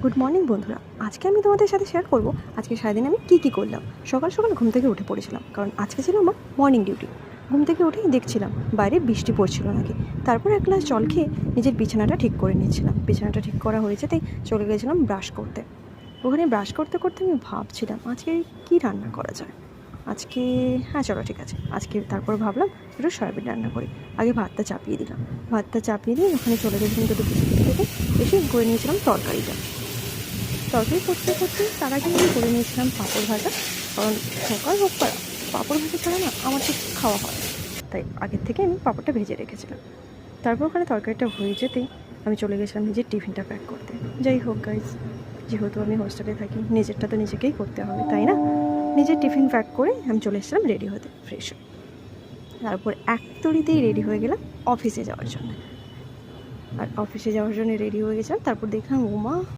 Good morning বন্ধুরা, আজকে আমি তোমাদের সাথে শেয়ার করব আজকে সারাদিন আমি কী করলাম। সকাল সকাল ঘুম থেকে উঠে পড়েছিলাম, কারণ আজকে ছিল আমার মর্নিং ডিউটি। ঘুম থেকে উঠেই দেখছিলাম বাইরে বৃষ্টি পড়ছিল নাকি। তারপর এক গ্লাস জল খেয়ে নিজের বিছানাটা ঠিক করে নিয়েছিলাম। বিছানাটা ঠিক করা হয়ে যেতেই চলে গেছিলাম ব্রাশ করতে। ওখানে ব্রাশ করতে করতে আমি ভাবছিলাম আজকে কী রান্না করা যায়। আজকে চলো ঠিক আছে, আজকে তারপর ভাবলাম একটু সয়াবিন রান্না করি। আগে ভাতটা চাপিয়ে দিলাম। ভাতটা চাপিয়ে দিয়ে ওখানে চলে গেছিলাম দুটো কিছু খেতে, এসে করে নিয়েছিলাম তরকারিটা। তরকারি করতে করতে তার আগে আমি করে নিয়েছিলাম পাঁপড় ভাজা, কারণ সকাল হোক পাড়া পাঁপড় ভাজা ছাড়া না আমার ঠিক খাওয়া হয়, তাই আগের থেকে আমি পাঁপড়টা ভেজে রেখেছিলাম। তারপর ওখানে তরকারিটা হয়ে যেতেই আমি চলে গেছিলাম নিজের টিফিনটা প্যাক করতে। যাই হোক গাইজ, যেহেতু আমি হোস্টেলে থাকি, নিজেরটা তো নিজেকেই করতে হবে, তাই না? নিজের টিফিন প্যাক করে আমি চলে এসেছিলাম রেডি হতে, ফ্রেশ হয়ে। তারপর এক তড়িতেই রেডি হয়ে গেলাম অফিসে যাওয়ার জন্য। আর অফিসে যাওয়ার জন্য রেডি হয়ে গেছিলাম, তারপর দেখলাম ওমা